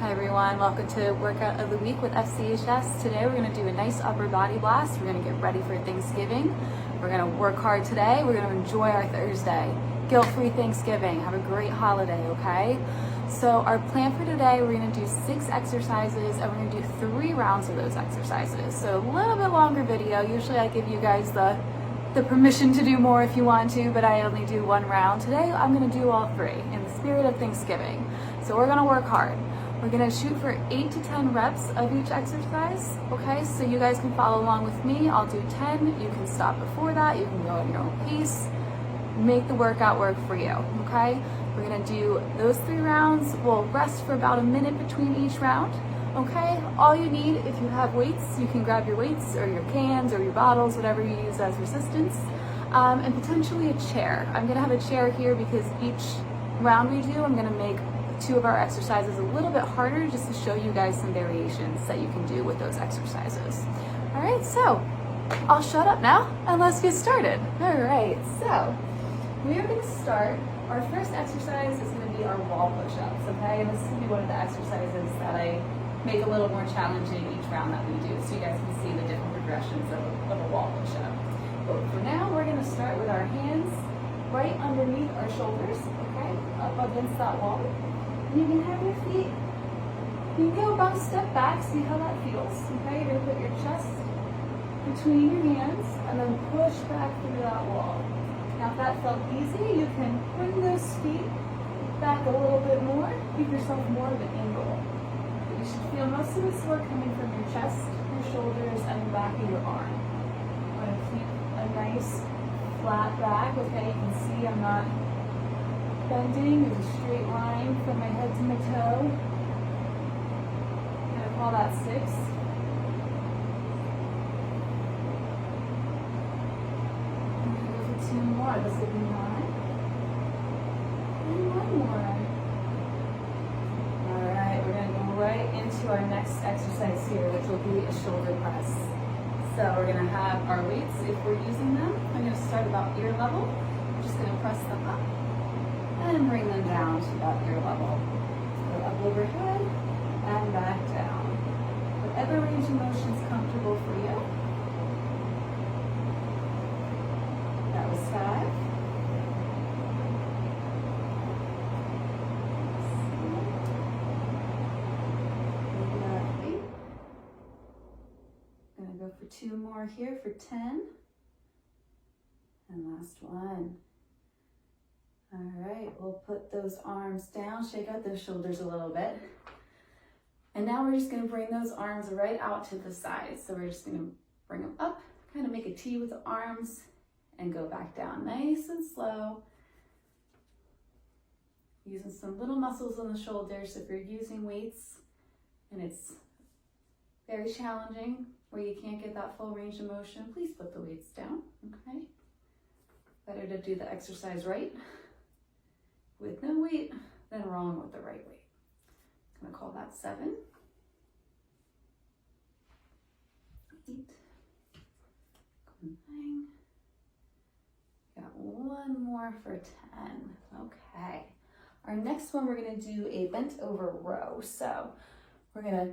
Hi everyone, welcome to Workout of the Week with FCHS. Today we're going to do a nice upper body blast. We're going to get ready for Thanksgiving. We're going to work hard today. We're going to enjoy our Thursday. Guilt-free Thanksgiving. Have a great holiday, okay? So our plan for today, we're going to do 6 exercises and we're going to do 3 rounds of those exercises. So a little bit longer video. Usually I give you guys the permission to do more if you want to, but I only do 1 round. Today I'm going to do all 3 in the spirit of Thanksgiving. So we're going to work hard. We're gonna shoot for 8 to 10 reps of each exercise, okay? So you guys can follow along with me. I'll do 10, you can stop before that, you can go at your own pace. Make the workout work for you, okay? We're gonna do those 3 rounds. We'll rest for about a minute between each round, okay? All you need, if you have weights, you can grab your weights or your cans or your bottles, whatever you use as resistance, and potentially a chair. I'm gonna have a chair here because each round we do, I'm gonna make 2 of our exercises a little bit harder just to show you guys some variations that you can do with those exercises. All right, so I'll shut up now and let's get started. All right, so we are going to start. Our first exercise is going to be our wall push-ups, okay? And this is going to be one of the exercises that I make a little more challenging each round that we do so you guys can see the different progressions of a wall push-up. But for now, we're going to start with our hands right underneath our shoulders, okay? Up against that wall. You can have your feet, you can go about step back, see how that feels, okay? You're gonna put your chest between your hands and then push back through that wall. Now if that felt easy, you can bring those feet back a little bit more, give yourself more of an angle. But you should feel most of this work coming from your chest, your shoulders, and the back of your arm. I'm gonna keep a nice flat back, okay? You can see I'm not bending. There's a straight line from my head to my toe. I'm gonna call that 6. I'm gonna go for 2 more. This will be 9. And 1 more. Alright, we're gonna go right into our next exercise here, which will be a shoulder press. So we're gonna have our weights if we're using them. I'm gonna start about ear level. I'm just gonna press them up and bring them down to about ear level. Go up overhead and back down. Whatever range of motion is comfortable for you. That was 5. 8. I'm gonna go for 2 more here for 10. And last one. All right, we'll put those arms down, shake out those shoulders a little bit. And now we're just gonna bring those arms right out to the side. So we're just gonna bring them up, kind of make a T with the arms and go back down nice and slow. Using some little muscles on the shoulders. If you're using weights and it's very challenging where you can't get that full range of motion, please put the weights down, okay? Better to do the exercise right with no weight than wrong with the right weight. I'm gonna call that 7. 8. 9. Got 1 more for 10. Okay. Our next one, we're gonna do a bent over row. So we're gonna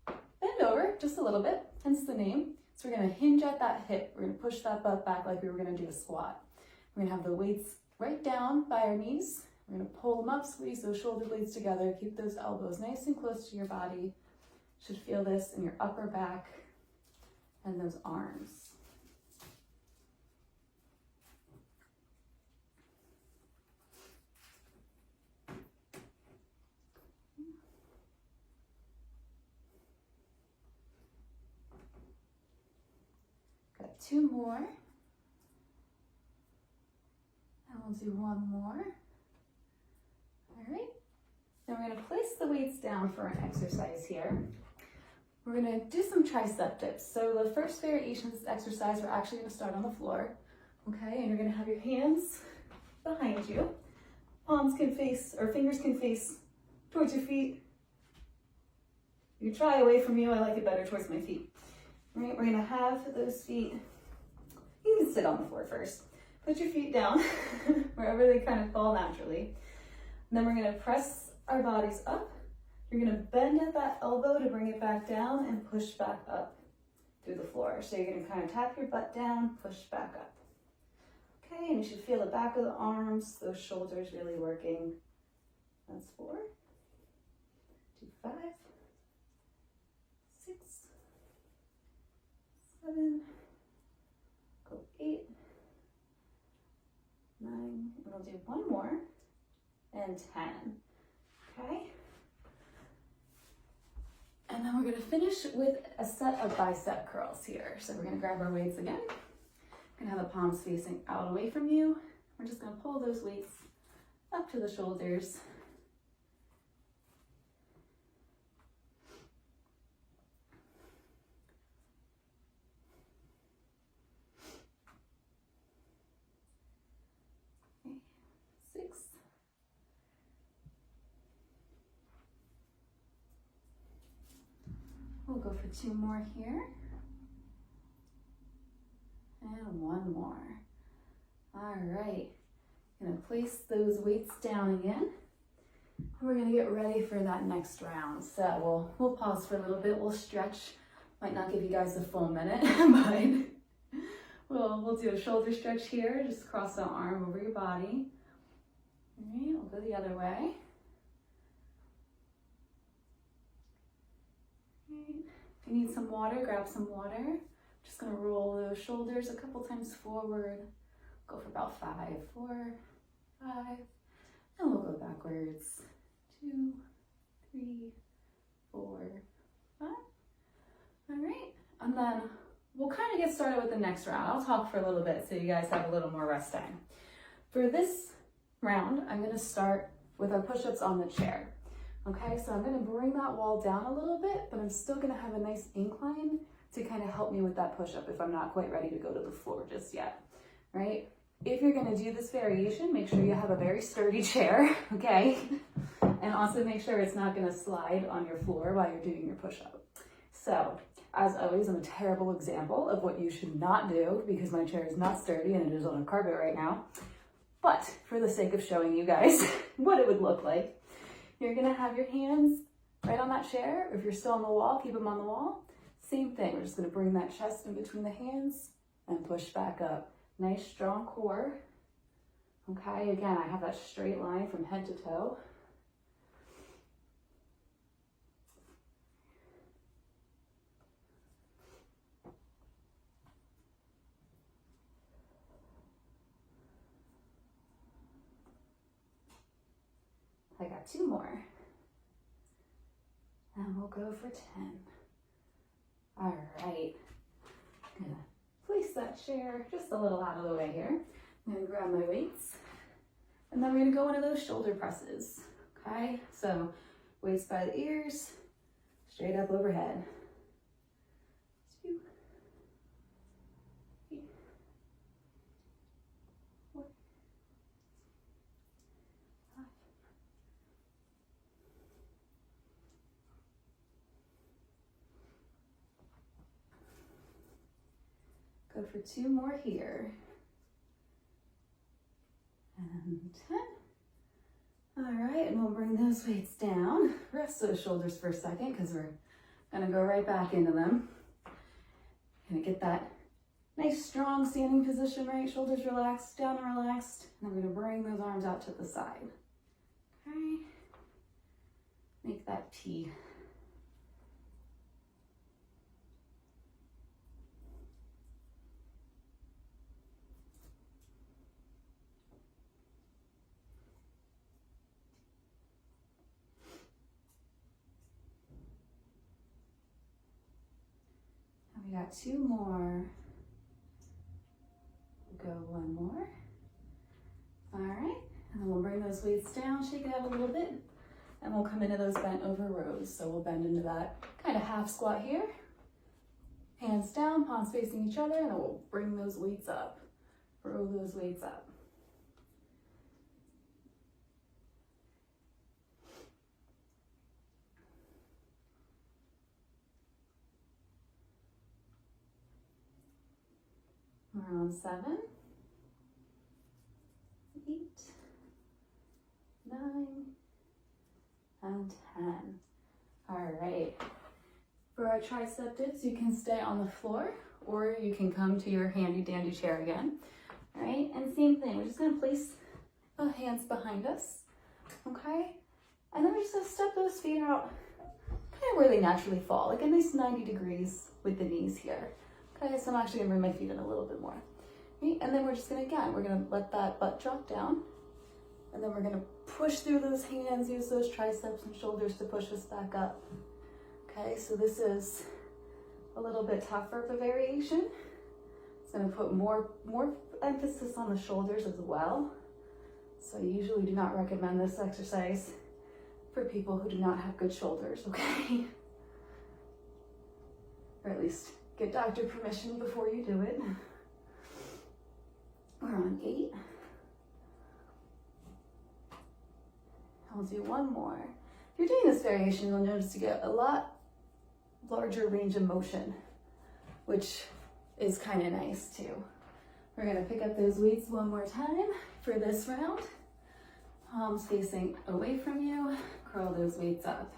bend over just a little bit, hence the name. So we're gonna hinge at that hip. We're gonna push that butt back like we were gonna do a squat. We're gonna have the weights right down by our knees. We're gonna pull them up, squeeze those shoulder blades together, keep those elbows nice and close to your body. You should feel this in your upper back and those arms. Got 2 more. And we'll do 1 more. All right, then we're gonna place the weights down for an exercise here. We're gonna do some tricep dips. So the first variation of this exercise, we're actually gonna start on the floor, okay? And you're gonna have your hands behind you. Palms can face, or fingers can face towards your feet. You try away from you, I like it better towards my feet. All right, we're gonna have those feet, you can sit on the floor first. Put your feet down wherever they kind of fall naturally. And then we're gonna press our bodies up You're gonna bend at that elbow to bring it back down and push back up through the floor. So you're gonna kind of tap your butt down, push back up. Okay, and you should feel the back of the arms, those shoulders really working. That's 4, do 5, 6, 7, go 8, 9, and we'll do one more, and 10, okay? And then we're gonna finish with a set of bicep curls here. So we're gonna grab our weights again. Gonna have the palms facing out away from you. We're just gonna pull those weights up to the shoulders. Okay, 6. We'll go for 2 more here. And 1 more. All right. Gonna place those weights down again. We're gonna get ready for that next round. So we'll pause for a little bit. We'll stretch. Might not give you guys a full minute, but we'll do a shoulder stretch here. Just cross the arm over your body. All right, we'll go the other way. All right. If you need some water, grab some water. Just gonna roll those shoulders a couple times forward. Go for about 5, 4, 5, and we'll go backwards. 2, 3, 4, 5. All right, and then we'll kind of get started with the next round. I'll talk for a little bit so you guys have a little more rest time. For this round, I'm gonna start with our push-ups on the chair. Okay, so I'm gonna bring that wall down a little bit, but I'm still gonna have a nice incline to kind of help me with that push-up if I'm not quite ready to go to the floor just yet, right? If you're gonna do this variation, make sure you have a very sturdy chair, okay? And also make sure it's not gonna slide on your floor while you're doing your push-up. So, as always, I'm a terrible example of what you should not do because my chair is not sturdy and it is on a carpet right now. But for the sake of showing you guys what it would look like, you're gonna have your hands right on that chair. If you're still on the wall, keep them on the wall. Same thing, we're just gonna bring that chest in between the hands and push back up. Nice strong core. Okay, again, I have that straight line from head to toe. I got 2 more. And we'll go for 10. All right, I'm gonna place that chair just a little out of the way here. I'm gonna grab my weights, and then we're gonna go into those shoulder presses, okay? So weights by the ears, straight up overhead. 2, 3, 4, 5. Go for 2 more here. And 10. All right, and we'll bring those weights down. Rest those shoulders for a second because we're gonna go right back into them. Gonna get that nice strong standing position, right? Shoulders relaxed, down and relaxed. And then we're gonna bring those arms out to the side. Okay, make that T. We got 2 more. We'll go 1 more. All right, and then we'll bring those weights down, shake it out a little bit, and we'll come into those bent over rows. So we'll bend into that kind of half squat here. Hands down, palms facing each other, and then we'll bring those weights up. Row those weights up. We're on 7, 8, 9, and 10. All right. For our tricep dips, you can stay on the floor or you can come to your handy dandy chair again. All right, and same thing, we're just gonna place the hands behind us, okay? And then we're just gonna step those feet out kind of where they naturally fall, like a nice 90 degrees with the knees here. Okay, so I'm actually gonna bring my feet in a little bit more. Right? And then we're just gonna, again, we're gonna let that butt drop down. And then we're gonna push through those hands, use those triceps and shoulders to push us back up. Okay, so this is a little bit tougher of a variation. It's gonna put more emphasis on the shoulders as well. So I usually do not recommend this exercise for people who do not have good shoulders, okay? Or at least get doctor permission before you do it. We're on 8. I'll do one more. If you're doing this variation, you'll notice you get a lot larger range of motion, which is kind of nice too. We're gonna pick up those weights one more time for this round. Palms facing away from you, curl those weights up.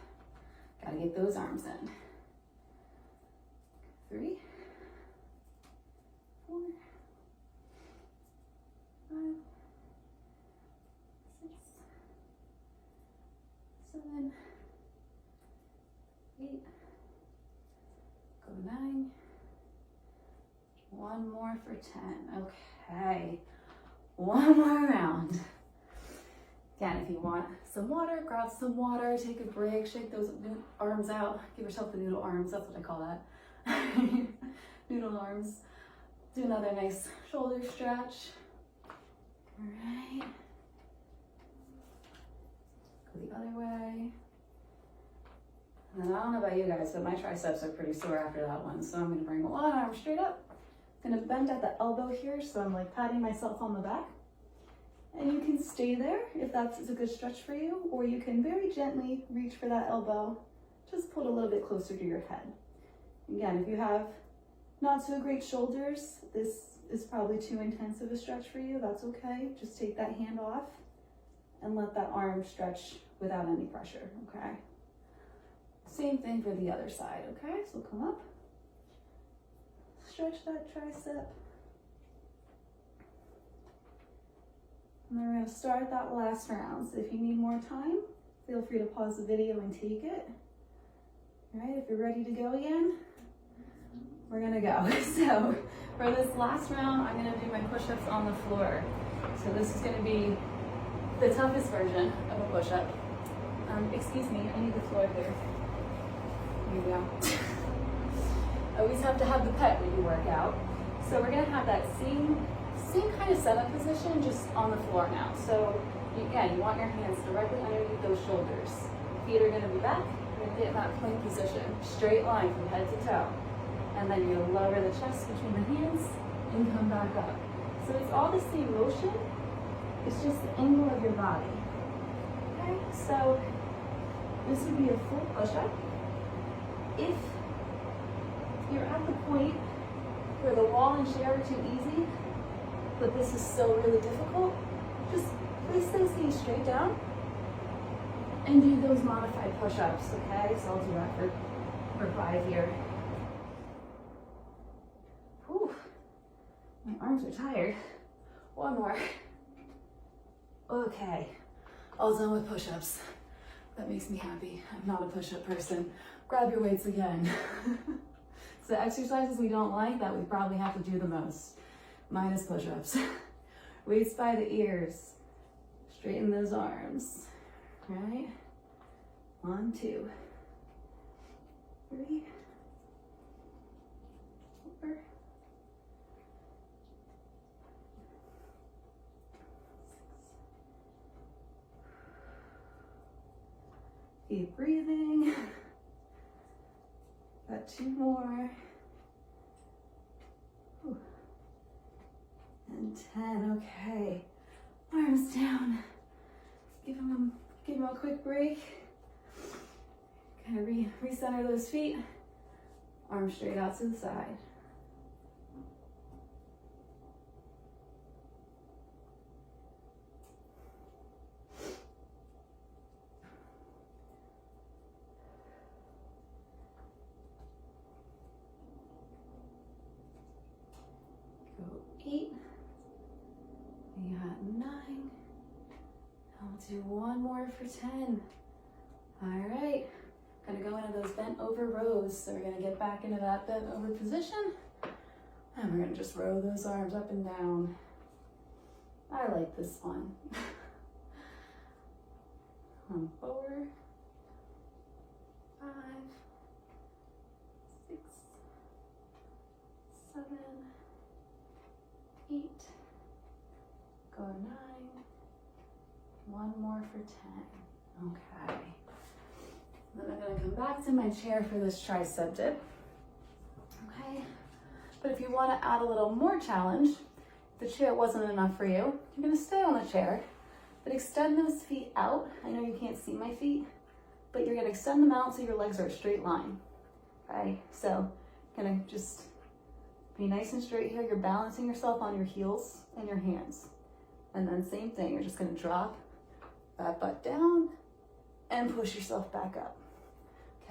Gotta get those arms in. 3, 4, 5, 6, 7, 8, go 9, one more for 10. Okay, one more round. Again, if you want some water, grab some water, take a break, shake those arms out, give yourself the noodle arms, that's what I call that. Noodle arms. Do another nice shoulder stretch. All right. Go the other way. And then I don't know about you guys, but my triceps are pretty sore after that one. So I'm gonna bring one arm straight up. I'm gonna bend at the elbow here, so I'm like patting myself on the back. And you can stay there if that's a good stretch for you, or you can very gently reach for that elbow. Just pull it a little bit closer to your head. Again, if you have not so great shoulders, this is probably too intense of a stretch for you. That's okay. Just take that hand off and let that arm stretch without any pressure, okay? Same thing for the other side, okay? So come up, stretch that tricep. And then we're gonna start that last round. So if you need more time, feel free to pause the video and take it. All right, if you're ready to go again, we're gonna go. So for this last round, I'm gonna do my push-ups on the floor. So this is gonna be the toughest version of a push-up. Excuse me, I need the floor here. There you go. Always have to have the pet when you work out. So we're gonna have that same kind of setup position, just on the floor now. So again, you want your hands directly underneath those shoulders. Feet are gonna be back. You're gonna get in that plank position, straight line from head to toe. And then you're gonna lower the chest between the hands and come back up. So it's all the same motion, it's just the angle of your body. Okay, so this would be a full push-up. If you're at the point where the wall and chair are too easy, but this is still really difficult, just place those knees straight down and do those modified push-ups, okay? So I'll do that for 5 here. Whew, my arms are tired. One more. Okay, all done with push-ups. That makes me happy. I'm not a push-up person. Grab your weights again. So the exercises we don't like, that we probably have to do the most. Minus push-ups. Weights by the ears. Straighten those arms. Right? 1, 2, 3, 4, 6. Keep breathing. Got 2 more. Whew. And 10, okay. Arms down. Give them a quick break. Kind of recenter those feet. Arms straight out to the side. do one more for 10. All right, gonna go into those bent over rows. So we're gonna get back into that bent over position. And we're gonna just row those arms up and down. I like this one. 4, 5, 6, 7, 8, go 9, one more for 10. Okay. Then I'm gonna come back to my chair for this tricep dip. Okay. But if you wanna add a little more challenge, if the chair wasn't enough for you, you're gonna stay on the chair, but extend those feet out. I know you can't see my feet, but you're gonna extend them out so your legs are a straight line. Okay, so gonna just be nice and straight here. You're balancing yourself on your heels and your hands. And then same thing, you're just gonna drop that butt down and push yourself back up.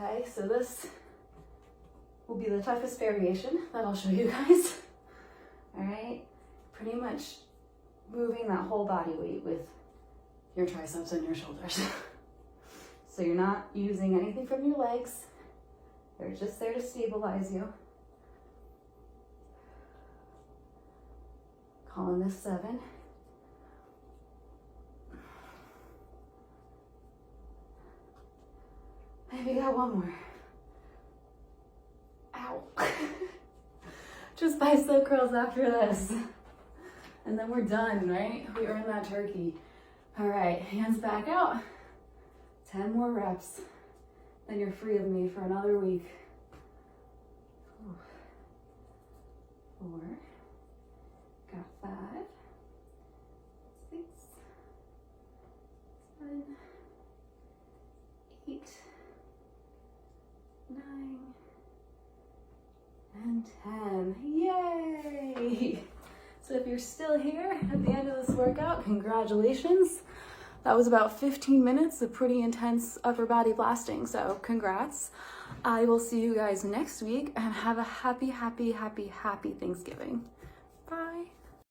Okay, so this will be the toughest variation that I'll show you guys. All right, pretty much moving that whole body weight with your triceps and your shoulders. So you're not using anything from your legs. They're just there to stabilize you. Calling this 7. Maybe got one more. Ow. Just bicep curls after this. And then we're done, right? We earned that turkey. All right, hands back out. 10 more reps. Then you're free of me for another week. 4. Got 5. 6. 7. 8. 9. And 10. Yay! So if you're still here at the end of this workout, congratulations. That was about 15 minutes of pretty intense upper body blasting, so congrats. I will see you guys next week and have a happy, happy, happy, happy Thanksgiving.